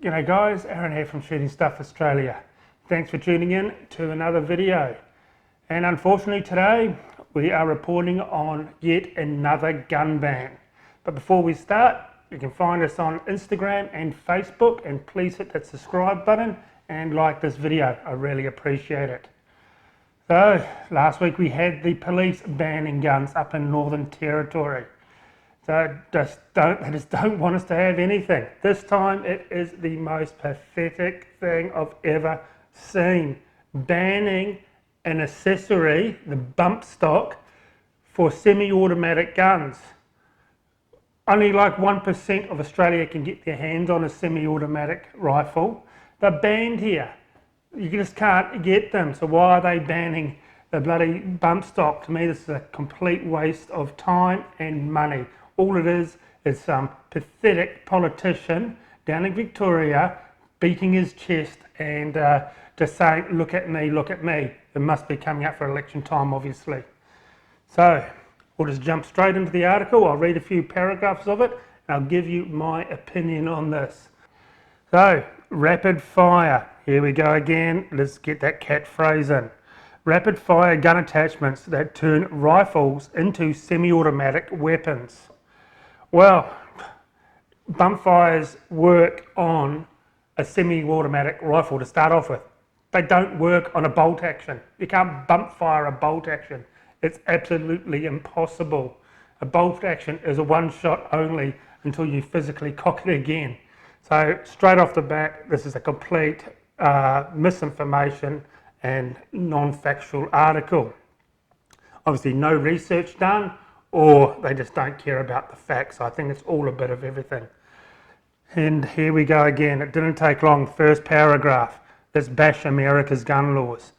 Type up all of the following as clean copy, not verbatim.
G'day guys, Aaron here from Shooting Stuff Australia. Thanks for tuning in to another video. And unfortunately today we are reporting on yet another gun ban. But before we start, you can find us on Instagram and Facebook, and please hit that subscribe button and like this video. I really appreciate it. So last week we had the police banning guns up in Northern Territory. So they just don't want us to have anything. This time it is the most pathetic thing I've ever seen. Banning an accessory, the bump stock, for semi-automatic guns. Only like 1% of Australia can get their hands on a semi-automatic rifle. They're banned here. You just can't get them. So why are they banning the bloody bump stock? To me, this is a complete waste of time and money. All it is some pathetic politician down in Victoria beating his chest and just saying, look at me, look at me. It must be coming up for election time, obviously. So we'll just jump straight into the article. I'll read a few paragraphs of it and I'll give you my opinion on this. So, rapid fire. Here we go again. Let's get that catchphrase in. Rapid fire gun attachments that turn rifles into semi-automatic weapons. Well, bump fires work on a semi-automatic rifle to start off with. They don't work on a bolt action. You can't bump fire a bolt action. It's absolutely impossible. A bolt action is a one shot only until you physically cock it again. So straight off the bat, this is a complete misinformation and non-factual article. Obviously no research done, or they just don't care about the facts. I think it's all a bit of everything. And here we go again. It didn't take long. First paragraph. Let's bash America's gun laws.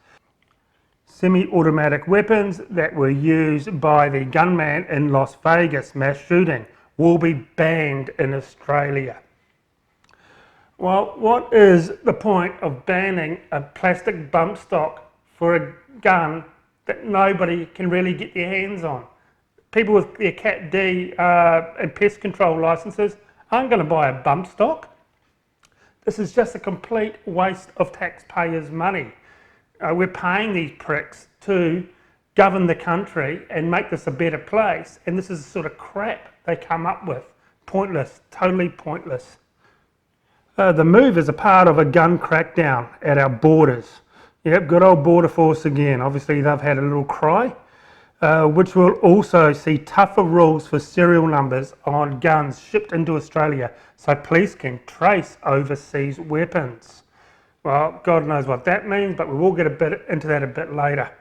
Semi-automatic weapons that were used by the gunman in Las Vegas mass shooting will be banned in Australia. Well, what is the point of banning a plastic bump stock for a gun that nobody can really get their hands on? People with their Cat D and pest control licenses aren't going to buy a bump stock. This is just a complete waste of taxpayers' money. We're paying these pricks to govern the country and make this a better place, and this is the sort of crap they come up with. Pointless, totally pointless. The move is a part of a gun crackdown at our borders. Yep, good old Border Force again. Obviously they've had a little cry. Which will also see tougher rules for serial numbers on guns shipped into Australia so police can trace overseas weapons. Well, God knows what that means, but we will get a bit into that a bit later.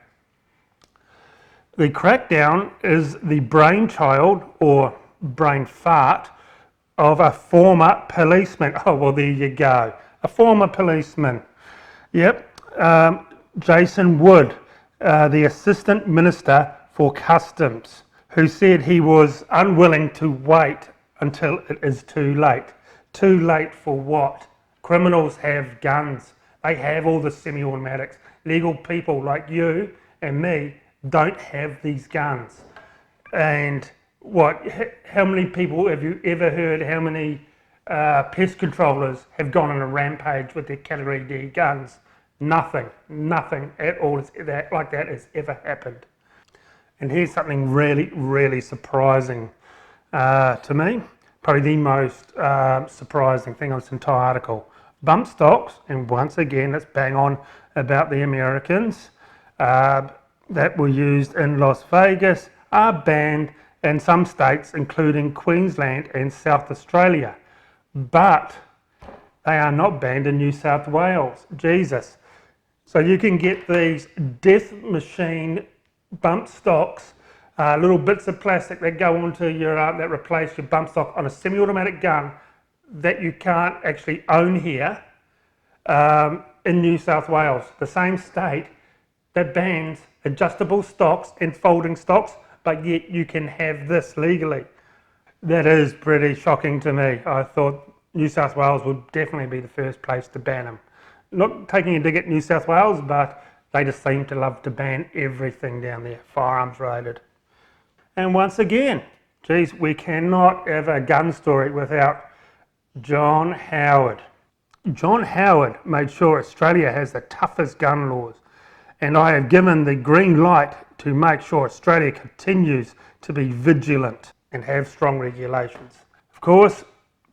The crackdown is the brainchild, or brain fart, of a former policeman. Oh, well, there you go. A former policeman. Yep, Jason Wood, the Assistant Minister for Customs, who said he was unwilling to wait until it is too late. Too late for what? Criminals have guns. They have all the semi-automatics. Legal people like you and me don't have these guns. And what? How many people have you ever heard how many pest controllers have gone on a rampage with their Category D guns? Nothing at all like that has ever happened. And here's something really, really surprising to me. Probably the most surprising thing on this entire article. Bump stocks, and once again, let's bang on about the Americans, that were used in Las Vegas are banned in some states, including Queensland and South Australia. But they are not banned in New South Wales. Jesus. So you can get these death machine bump stocks, little bits of plastic that go onto your that replace your bump stock on a semi-automatic gun that you can't actually own here in New South Wales, the same state that bans adjustable stocks and folding stocks, but yet you can have this legally. That is pretty shocking to me. I thought New South Wales would definitely be the first place to ban them. Not taking a dig at New South Wales, but they just seem to love to ban everything down there, firearms related. And once again, geez, we cannot have a gun story without John Howard. John Howard made sure Australia has the toughest gun laws, and I have given the green light to make sure Australia continues to be vigilant and have strong regulations. Of course,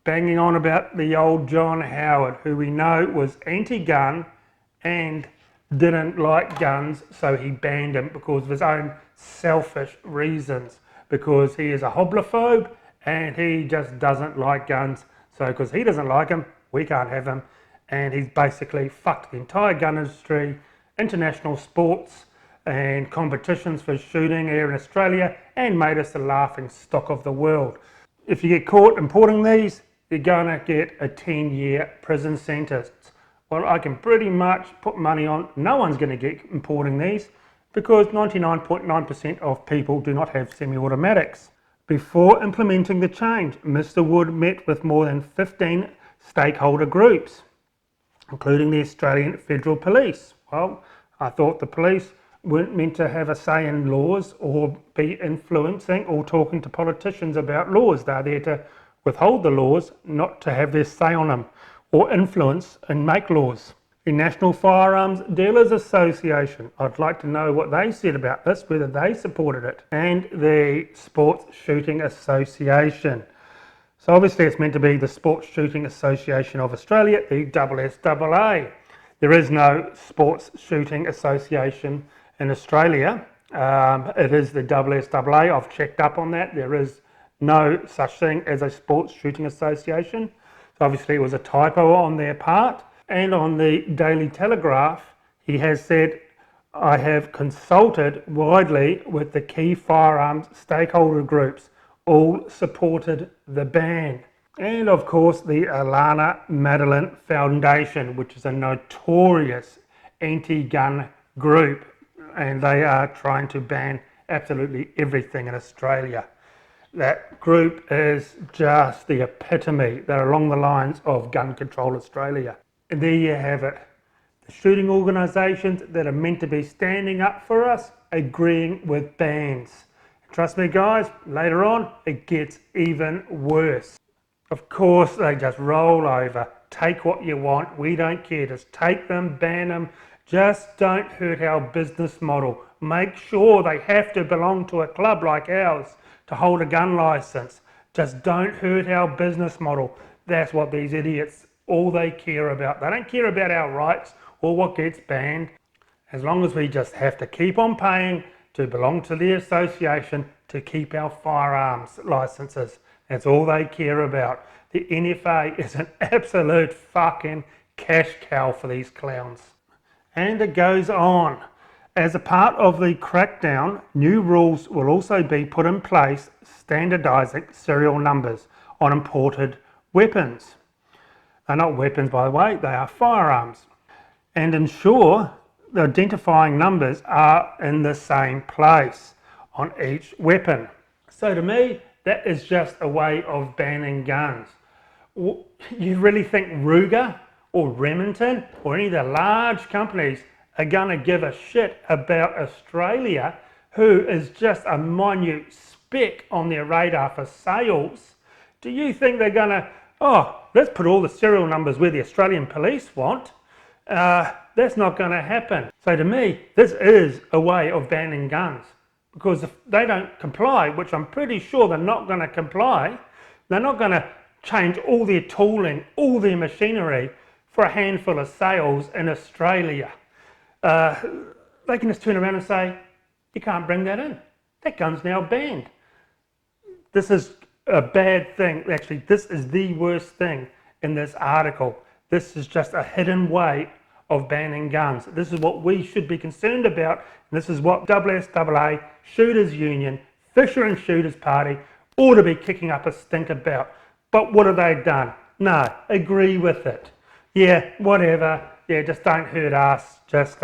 banging on about the old John Howard, who we know was anti-gun and didn't like guns, so he banned them because of his own selfish reasons, because he is a hoblophobe and he just doesn't like guns. So because he doesn't like them, we can't have them, and he's basically fucked the entire gun industry, international sports and competitions for shooting here in Australia, and made us the laughing stock of the world. If you get caught importing these, you're gonna get a 10-year prison sentence. Well, I can pretty much put money on no one's gonna get importing these, because 99.9% of people do not have semi-automatics. Before implementing the change, Mr. Wood met with more than 15 stakeholder groups, including the Australian Federal Police. Well, I thought the police weren't meant to have a say in laws or be influencing or talking to politicians about laws. They're there to withhold the laws, not to have their say on them or influence and make laws. The National Firearms Dealers Association, I'd like to know what they said about this, whether they supported it, and the Sports Shooting Association. So obviously it's meant to be the Sports Shooting Association of Australia, the SSAA. There is no Sports Shooting Association in Australia. It is the SSAA. I've checked up on that. There is no such thing as a Sports Shooting Association. So obviously it was a typo on their part. And on the Daily Telegraph, he has said, I have consulted widely with the key firearms stakeholder groups. All supported the ban. And of course the Alana Madeline Foundation, which is a notorious anti-gun group, and they are trying to ban absolutely everything in Australia. That group is just the epitome. They're along the lines of Gun Control Australia. And there you have it. The shooting organisations that are meant to be standing up for us, agreeing with bans. Trust me guys, later on it gets even worse. Of course they just roll over. Take what you want, we don't care. Just take them, ban them. Just don't hurt our business model. Make sure they have to belong to a club like ours to hold a gun licence. Just don't hurt our business model. That's what these idiots, all they care about. They don't care about our rights or what gets banned. As long as we just have to keep on paying to belong to the association to keep our firearms licences. That's all they care about. The NFA is an absolute fucking cash cow for these clowns. And it goes on. As a part of the crackdown, new rules will also be put in place standardising serial numbers on imported weapons. They're not weapons, by the way, they are firearms. And ensure the identifying numbers are in the same place on each weapon. So to me, that is just a way of banning guns. You really think Ruger or Remington or any of the large companies are going to give a shit about Australia, who is just a minute speck on their radar for sales? Do you think they're going to, let's put all the serial numbers where the Australian police want? That's not going to happen. So to me, this is a way of banning guns, because if they don't comply, which I'm pretty sure they're not going to comply, they're not going to change all their tooling, all their machinery for a handful of sales in Australia. They can just turn around and say, you can't bring that in. That gun's now banned. This is a bad thing. Actually, this is the worst thing in this article. This is just a hidden way of banning guns. This is what we should be concerned about. And this is what SSAA, Shooters Union, Fisher and Shooters Party ought to be kicking up a stink about. But what have they done? No, agree with it. Yeah, whatever. Yeah, just don't hurt us. Just,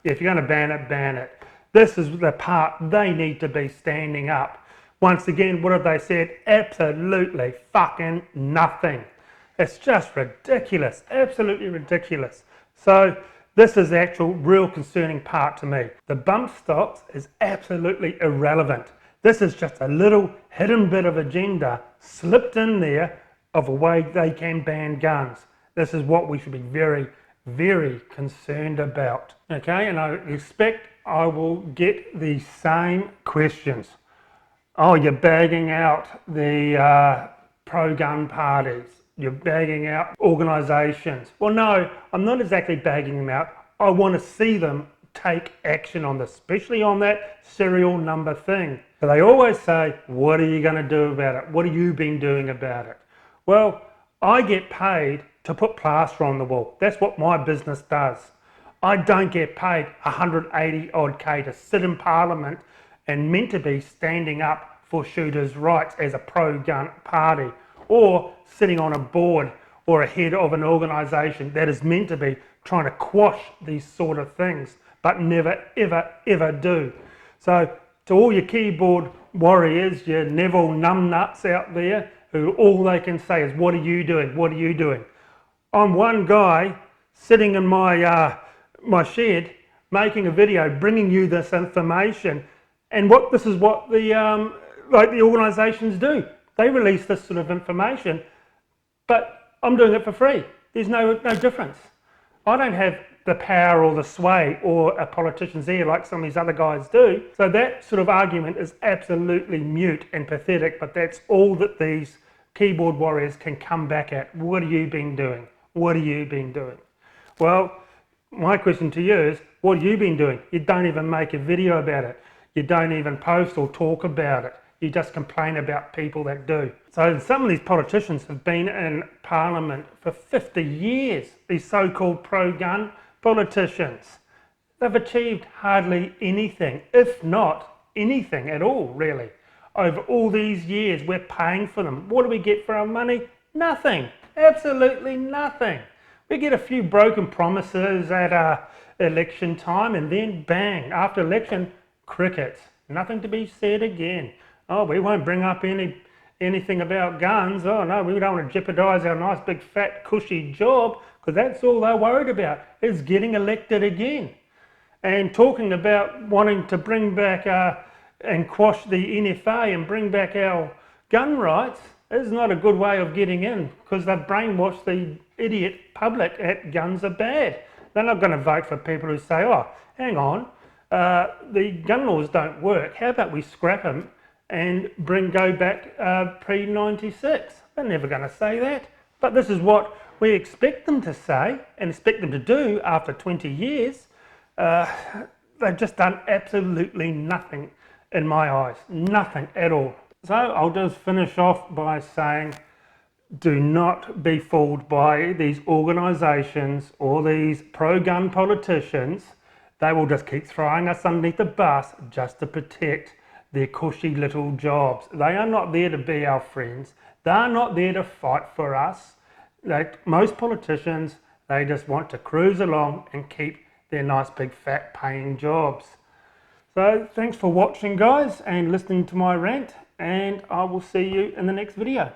if you're going to ban it, ban it. This is the part they need to be standing up. Once again, what have they said? Absolutely fucking nothing. It's just ridiculous, absolutely ridiculous. So this is the actual real concerning part to me. The bump stocks is absolutely irrelevant. This is just a little hidden bit of agenda slipped in there of a way they can ban guns. This is what we should be very, very concerned about. Okay, and I expect I will get the same questions. Oh, you're bagging out the pro-gun parties. You're bagging out organisations. Well, no, I'm not exactly bagging them out. I want to see them take action on this, especially on that serial number thing. So they always say, what are you going to do about it? What have you been doing about it? Well, I get paid to put plaster on the wall. That's what my business does. I don't get paid 180 odd K to sit in Parliament and meant to be standing up for shooters' rights as a pro-gun party, or sitting on a board or a head of an organisation that is meant to be trying to quash these sort of things, but never, ever, ever do. So to all your keyboard warriors, your Neville numbnuts out there, who all they can say is, what are you doing? What are you doing? I'm one guy sitting in my my shed making a video, bringing you this information, and this is what the the organisations do. They release this sort of information, but I'm doing it for free. There's no difference. I don't have the power or the sway or a politician's ear like some of these other guys do. So that sort of argument is absolutely mute and pathetic, but that's all that these keyboard warriors can come back at. What have you been doing? What have you been doing? Well, my question to you is, what have you been doing? You don't even make a video about it. You don't even post or talk about it. You just complain about people that do. So some of these politicians have been in Parliament for 50 years, these so-called pro-gun politicians. They've achieved hardly anything, if not anything at all, really. Over all these years, we're paying for them. What do we get for our money? Nothing. Absolutely nothing. We get a few broken promises at election time, and then bang, after election, crickets. Nothing to be said again. Oh, we won't bring up anything about guns. Oh no, we don't want to jeopardise our nice big fat cushy job, because that's all they're worried about, is getting elected again. And talking about wanting to bring back and quash the NFA and bring back our gun rights is not a good way of getting in, because they've brainwashed the idiot public that guns are bad. They're not going to vote for people who say, oh, hang on, the gun laws don't work. How about we scrap them and go back pre-96? They're never going to say that. But this is what we expect them to say and expect them to do after 20 years. They've just done absolutely nothing in my eyes. Nothing at all. So I'll just finish off by saying, do not be fooled by these organisations or these pro-gun politicians. They will just keep throwing us underneath the bus just to protect their cushy little jobs. They are not there to be our friends. They are not there to fight for us. Like most politicians, they just want to cruise along and keep their nice big fat paying jobs. So thanks for watching, guys, and listening to my rant, and I will see you in the next video.